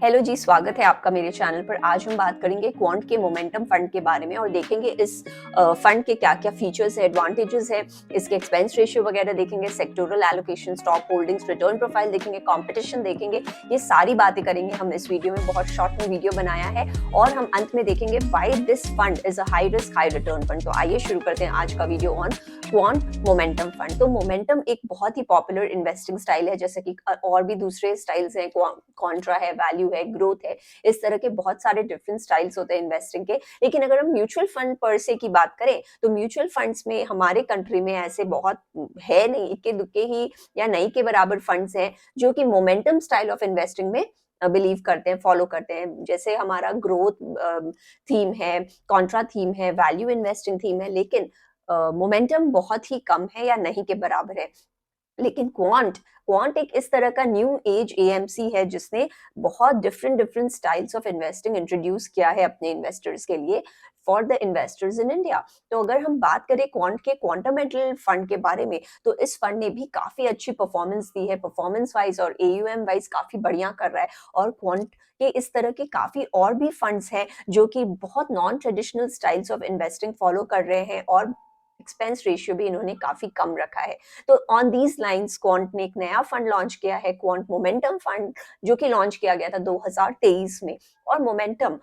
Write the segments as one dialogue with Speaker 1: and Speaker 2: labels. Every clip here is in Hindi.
Speaker 1: हेलो जी, स्वागत है आपका मेरे चैनल पर। आज हम बात करेंगे क्वांट के मोमेंटम फंड के बारे में और देखेंगे इस फंड के क्या-क्या फीचर्स है, एडवांटेजेस है, इसके एक्सपेंस रेशियो वगैरह देखेंगे, sectoral allocation, stock holdings, return profile देखेंगे, कंपटीशन देखेंगे। ये सारी बातें करेंगे हम इस वीडियो में। बहुत शॉर्ट में वीडियो बनाया है और हम अंत में देखेंगे why this fund is a high risk high return fund. तो आइए शुरू करते हैं आज का video on quant momentum fund. तो मोमेंटम एक बहुत ही पॉपुलर इन्वेस्टिंग स्टाइल है, जैसे कि और भी दूसरे स्टाइल्स हैं, कॉन्ट्रा है, वैल्यू है, ग्रोथ है। इस तरह के बहुत सारे डिफरेंट स्टाइल्स होते हैं इन्वेस्टिंग के। लेकिन अगर हम म्यूचुअल फंड पर से की बात करें तो म्यूचुअल फंड्स में हमारे कंट्री में ऐसे बहुत है नहीं, इक्के दुक्के ही या नहीं के बराबर फंड्स हैं जो कि मोमेंटम स्टाइल ऑफ इन्वेस्टिंग में बिलीव करते हैं, फॉलो करते हैं। जैसे हमारा ग्रोथ थीम है, कॉन्ट्रा थीम है, वैल्यू इन्वेस्टिंग थीम है, लेकिन मोमेंटम बहुत ही कम है या नहीं के बराबर है। लेकिन क्वांट क्वांट एक इस तरह का न्यू एज एएमसी है जिसने बहुत different different styles of investing introduce किया है अपने इन्वेस्टर्स के लिए, for the investors in India. तो अगर हम बात करें क्वांट के क्वांटामेंटल फंड के बारे में, तो इस फंड ने भी काफी अच्छी परफॉर्मेंस दी है, परफॉर्मेंस वाइज और एयूएम वाइज काफी बढ़िया कर रहा है। और क्वांट के इस तरह के काफी और भी फंड्स हैं जो कि बहुत non traditional styles of investing follow कर रहे हैं और एक्सपेंस रेशियो भी इन्होंने काफी कम रखा है। तो ऑन दीज लाइंस क्वांट ने एक नया फंड लॉन्च किया है, क्वांट मोमेंटम फंड, जो कि लॉन्च किया गया था 2023 में। और मोमेंटम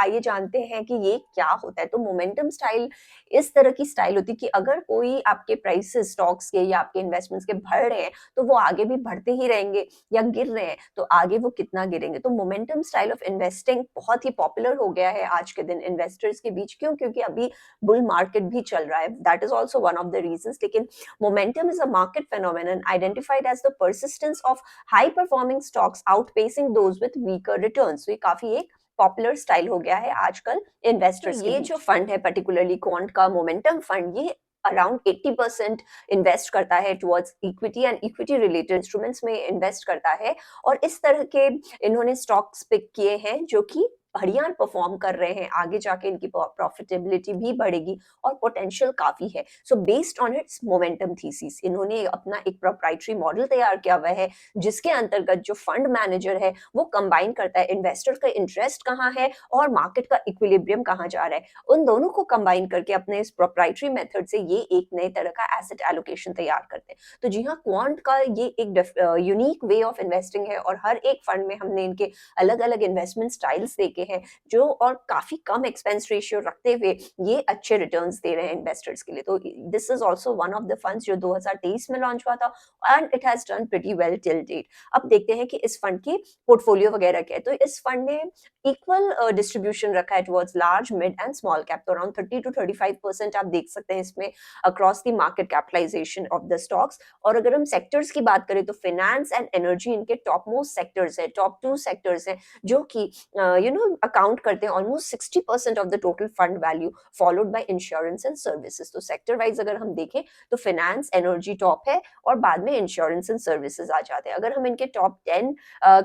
Speaker 1: आइए जानते हैं कि ये क्या होता है। तो मोमेंटम स्टाइल इस तरह की स्टाइल होती है कि अगर कोई आपके प्राइसेस स्टॉक्स के या आपके इन्वेस्टमेंट्स के बढ़ रहे हैं तो वो आगे भी बढ़ते ही रहेंगे, या गिर रहे हैं तो आगे वो कितना गिरेंगे। तो मोमेंटम स्टाइल ऑफ इन्वेस्टिंग बहुत ही पॉपुलर हो गया है आज के दिन इन्वेस्टर्स के बीच। क्यों? क्योंकि अभी बुल मार्केट भी चल रहा है, that is also one of the reasons. लेकिन momentum is a market phenomenon identified as the persistence of high performing stocks outpacing those with weaker returns। तो ये काफी एक पॉपुलर स्टाइल हो गया है आजकल इन्वेस्टर्स के बीच। ये जो फंड है पर्टिकुलरली क्वांट का मोमेंटम फंड, ये अराउंड 80% इन्वेस्ट करता है towards equity and equity related instruments में इन्वेस्ट करता है। और इस तरह के इन्होंने स्टॉक्स पिक किए हैं जो कि बढ़िया परफॉर्म कर रहे हैं, आगे जाके इनकी प्रॉफिटेबिलिटी भी बढ़ेगी और पोटेंशियल काफी है। So based on it's momentum thesis इन्होंने अपना एक प्रोप्राइटरी मॉडल तैयार किया हुआ है, जिसके अंतर्गत जो फंड मैनेजर है वो कंबाइन करता है इन्वेस्टर का इंटरेस्ट कहाँ है और मार्केट का इक्विलिब्रियम कहाँ जा रहा है। उन दोनों को कंबाइन करके अपने इस प्रोप्राइटरी मेथड से ये एक नए तरह का एसेट एलोकेशन तैयार करते हैं। तो जी हाँ, क्वांट का ये एक यूनिक वे ऑफ इन्वेस्टिंग है और हर एक फंड में हमने इनके अलग अलग इन्वेस्टमेंट स्टाइल्स देखे हैं जो और काफी कम एक्सपेंस रेशियो रखते हुए ये अच्छे रिटर्न्स दे रहे हैं इन्वेस्टर्स के लिए। तो this is also one of the funds जो 2023 में लॉन्च हुआ था and it has done pretty well till date. अब देखते हैं कि इस फंड की पोर्टफोलियो वगैरह क्या है। तो इस फंड ने इक्वल डिस्ट्रीब्यूशन रखा है towards large, mid and small cap. तो अराउंड 30 to 35% आप देख सकते हैं इसमें across the market capitalization of the stocks. और अगर हम सेक्टर्स की बात करें तो फाइनेंस एंड एनर्जी इनके टॉप मोस्ट सेक्टर्स है, टॉप 2 सेक्टर्स है जो कि अकाउंट करते हैं almost 60% of the total fund value, followed by insurance and services. तो सेक्टर वाइज अगर हम देखें तो फाइनेंस एनर्जी टॉप है और बाद में इंश्योरेंस एंड सर्विसेज आ जाते हैं। अगर हम इनके टॉप 10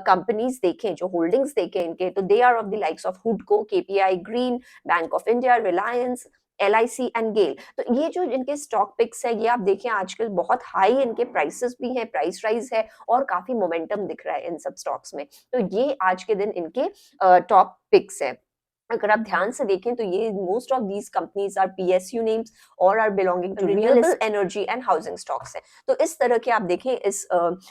Speaker 1: कंपनीज देखें, जो होल्डिंग्स देखें इनके, तो they are of the likes of हुडको, KPI, green, bank of India, Reliance, LIC and GAIL. तो ये जो इनके स्टॉक पिक्स है, ये आप देखें आजकल बहुत हाई इनके प्राइसेस भी हैं, प्राइस राइज है और काफी मोमेंटम दिख रहा है इन सब स्टॉक्स में। तो ये आज के दिन इनके टॉप पिक्स है। अगर आप ध्यान से देखें तो ये most of these companies are PSU names और are belonging to renewable energy and housing stocks है। तो इस तरह के आप देखें इस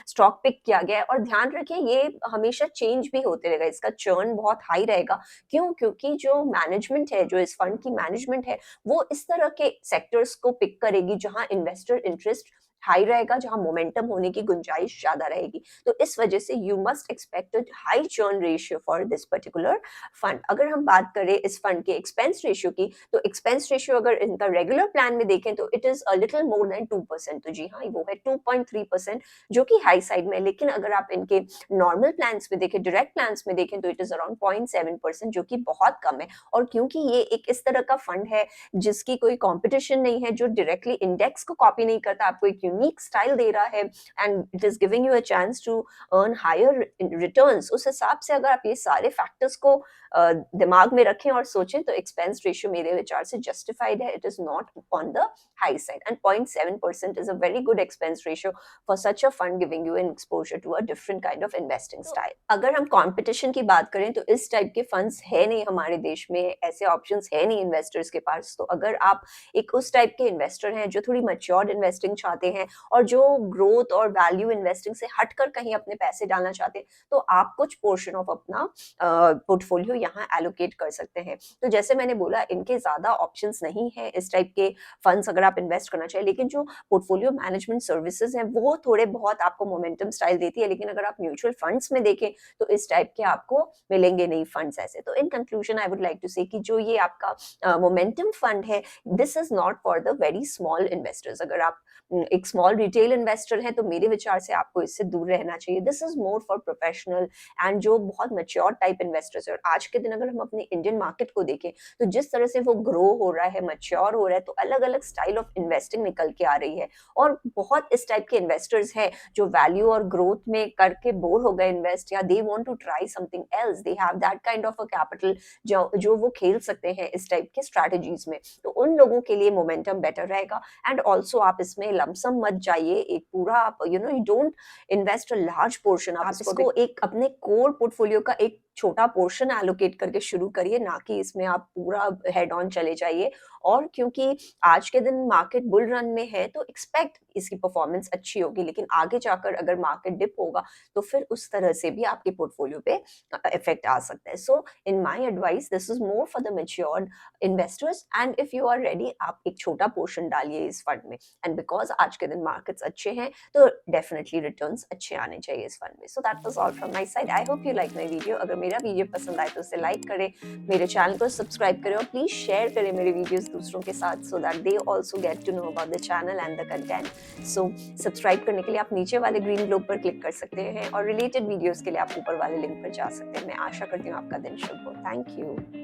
Speaker 1: स्टॉक पिक किया गया है और ध्यान रखें ये हमेशा चेंज भी होते रहेगा, इसका चर्न बहुत हाई रहेगा। क्यों? क्योंकि जो मैनेजमेंट है, जो इस फंड की मैनेजमेंट है, वो इस तरह के सेक्टर्स को पिक करेगी जहां इन्वेस्टर इंटरेस्ट हाई रहेगा, जहां मोमेंटम होने की गुंजाइश ज्यादा रहेगी। तो इस वजह से you must expect high churn ratio for this particular fund. अगर हम बात करें इस फंड के एक्सपेंस रेशियो की, तो एक्सपेंस रेशियो अगर इनका रेगुलर प्लान में देखें तो it is a little more than 2%। तो जी हाँ, वो है 2.3%, जो कि हाई साइड में है। लेकिन अगर आप इनके नॉर्मल प्लान्स में देखें, डायरेक्ट प्लान्स में देखें, तो इट इज अराउंड 0.7%, जो कि बहुत कम है। और क्योंकि ये एक इस तरह का फंड है जिसकी कोई कॉम्पिटिशन नहीं है, जो डायरेक्टली इंडेक्स को कॉपी नहीं करता, आपको एक यूनिक स्टाइल दे रहा है and it is giving you a chance to earn higher returns, उस हिसाब से अगर आप ये सारे फैक्टर्स को दिमाग में रखें और सोचें तो एक्सपेंस रेशियो मेरे विचार से जस्टिफाइड है. It is not on the high side and 0.7% is a very good expense ratio for such a fund giving you an exposure to a different kind of investing style. अगर हम कंपटीशन की बात करें तो इस टाइप के फंड्स है नहीं हमारे देश में, ऐसे ऑप्शंस है नहीं इन्वेस्टर्स के पास. तो अगर आप एक उस टाइप के इन्वेस्टर हैं जो थोड़ी मैच्योर्ड इन्वेस्टिंग चाहते हैं और जो ग्रोथ और वैल्यू इन्वेस्टिंग से हटकर कहीं अपने पैसे डालना चाहते हैं, तो आप कुछ पोर्शन ऑफ अपना पोर्टफोलियो यहाँ एलोकेट कर सकते हैं. तो जैसे मैंने बोला, इनके ज्यादा ऑप्शंस नहीं है इस टाइप के फंड्स अगर आप इन्वेस्ट करना चाहिए, लेकिन जो पोर्टफोलियो मैनेजमेंट सर्विसेज हैं वो थोड़े बहुत आपको मोमेंटम स्टाइल देती है. लेकिन अगर आप म्यूचुअल फंड्स में देखें तो इस टाइप के आपको मिलेंगे नहीं फंड्स ऐसे. तो in conclusion I would like to say कि जो ये आपका मोमेंटम फंड है, this is not for the very small investors. अगर आप एक स्मॉल रिटेल इन्वेस्टर है तो मेरे विचार से आपको इससे दूर रहना चाहिए. This is more for professional and जो बहुत मैच्योर टाइप इन्वेस्टर्स है. और आज के दिन अगर हम अपने इंडियन मार्केट को देखें तो जिस तरह से वो ग्रो हो रहा है, मैच्योर हो रहा है, तो अलग अलग स्टाइल ऑफ इन्वेस्टिंग निकल के आ रही है. और बहुत इस टाइप के इन्वेस्टर्स हैं जो वैल्यू और ग्रोथ में करके बोर हो गए इन्वेस्ट, या they want to try something else, they have that kind of a capital जो वो खेल सकते हैं इस टाइप के स्ट्रैटेजीज में. तो उन लोगों के लिए मोमेंटम बेटर रहेगा. एंड ऑल्सो आप इसमें लमसम मत जाइए, एक पूरा आप you don't invest a large portion. आप इसको एक अपने कोर पोर्टफोलियो का एक छोटा पोर्शन एलोकेट करके शुरू करिए, ना कि इसमें आप पूरा हेड ऑन चले जाइए. और क्योंकि आज के दिन मार्केट बुल रन में है तो एक्सपेक्ट इसकी परफॉर्मेंस अच्छी होगी, लेकिन आगे जाकर अगर मार्केट डिप होगा तो फिर उस तरह से भी आपके पोर्टफोलियो पे इफेक्ट आ सकता है. So in my advice this is more for the matured investors and if you are ready, आप एक छोटा पोर्शन डालिए इस फंड में. एंड बिकॉज आज के दिन मार्केट्स अच्छे हैं तो डेफिनेटली रिटर्न्स अच्छे आने चाहिए इस फंड में. So that was all from my side. I hope you like my video. अगर मेरा वीडियो पसंद आए तो उसे लाइक करें, मेरे चैनल को सब्सक्राइब करें और प्लीज शेयर करें मेरे वीडियोस दूसरों के साथ, so that they also get to know about the channel and the content. So subscribe करने के लिए आप नीचे वाले ग्रीन ग्लोब पर क्लिक कर सकते हैं और रिलेटेड वीडियोस के लिए आप ऊपर वाले लिंक पर जा सकते हैं. मैं आशा करती हूँ आपका दिन शुभ हो. Thank you.